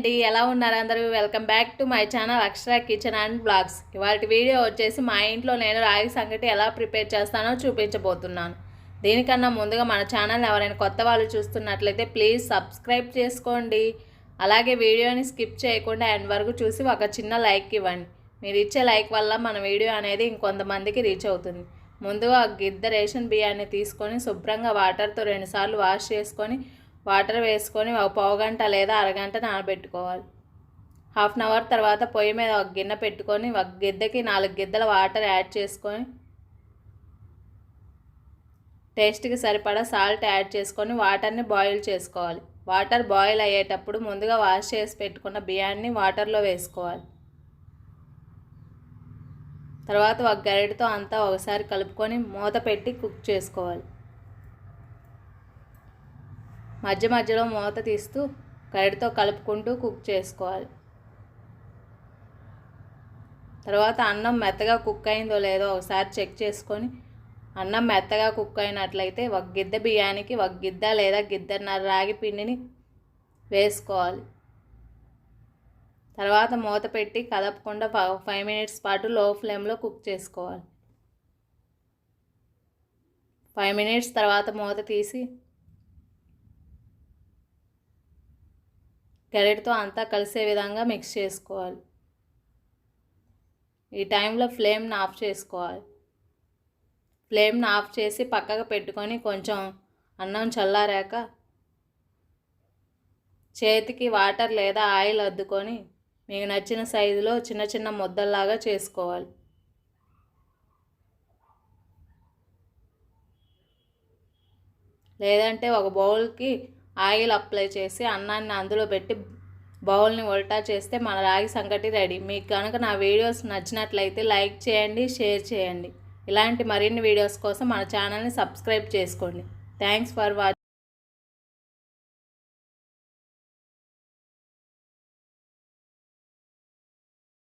అండి, ఎలా ఉన్నారు అందరూ? Welcome back to my channel Akshara kitchen and blogs. ఇవాళ వీడియో వచ్చేసి మా ఇంట్లో నేను రాగి సంగటి ఎలా ప్రిపేర్ చేస్తానో చూపించబోతున్నాను. దీనికన్నా ముందుగా మన ఛానల్ ఎవరైనా కొత్త వాళ్ళు చూస్తున్నట్లయితే ప్లీజ్ సబ్స్క్రైబ్ చేసుకోండి. అలాగే వీడియోని స్కిప్ చేయకుండా ఎండ్ వరకు చూసి ఒక చిన్న లైక్ ఇవ్వండి. మీరు ఇచ్చే లైక్ వల్ల మన వీడియో అనేది ఇంకొంతమందికి రీచ్ అవుతుంది. ముందుగా గిద్ద రేషన్ బియ్యాన్ని తీసుకొని శుభ్రంగా వాటర్తో 2 సార్లు వాష్ చేసుకొని వాటర్ వేసుకొని ఒక పావుగంట లేదా అరగంట నానబెట్టుకోవాలి. హాఫ్ అన్ అవర్ తర్వాత పొయ్యి మీద ఒక గిన్నె పెట్టుకొని ఒక గిద్దెకి 4 గిద్దల వాటర్ యాడ్ చేసుకొని టేస్ట్కి సరిపడా సాల్ట్ యాడ్ చేసుకొని వాటర్ని బాయిల్ చేసుకోవాలి. వాటర్ బాయిల్ అయ్యేటప్పుడు ముందుగా వాష్ చేసి పెట్టుకున్న బియ్యాన్ని వాటర్లో వేసుకోవాలి. తర్వాత ఒక గరిటెతో అంతా ఒకసారి కలుపుకొని మూత పెట్టి కుక్ చేసుకోవాలి. మధ్య మధ్యలో మూత తీస్తూ గరిటెతో కలుపుకుంటూ కుక్ చేసుకోవాలి. తర్వాత అన్నం మెత్తగా కుక్ అయిందో లేదో ఒకసారి చెక్ చేసుకొని అన్నం మెత్తగా కుక్ అయినట్లయితే ఒక గిద్ద బియ్యానికి ఒక గిద్ద లేదా గిద్దన్నర రాగి పిండిని వేసుకోవాలి. తర్వాత మూత పెట్టి కదపకుండా 5 మినిట్స్ పాటు లో ఫ్లేమ్లో కుక్ చేసుకోవాలి. 5 మినిట్స్ తర్వాత మూత తీసి గరిటెతో అంతా కలిసే విధంగా మిక్స్ చేసుకోవాలి. ఈ టైంలో ఫ్లేమ్ని ఆఫ్ చేసుకోవాలి. ఫ్లేమ్ని ఆఫ్ చేసి పక్కకు పెట్టుకొని కొంచెం అన్నం చల్లారాక చేతికి వాటర్ లేదా ఆయిల్ అద్దుకొని మీకు నచ్చిన సైజులో చిన్న చిన్న ముద్దల్లాగా చేసుకోవాలి. లేదంటే ఒక బౌల్కి ఆయిల్ అప్లై చేసి అన్నాన్ని అందులో పెట్టి బౌల్ని ఉల్టా చేస్తే మన రాగి సంగటి రెడీ. మీకు కనుక నా వీడియోస్ నచ్చినట్లయితే లైక్ చేయండి, షేర్ చేయండి. ఇలాంటి మరిన్ని వీడియోస్ కోసం మన ఛానల్ని సబ్స్క్రైబ్ చేసుకోండి. Thanks for watching.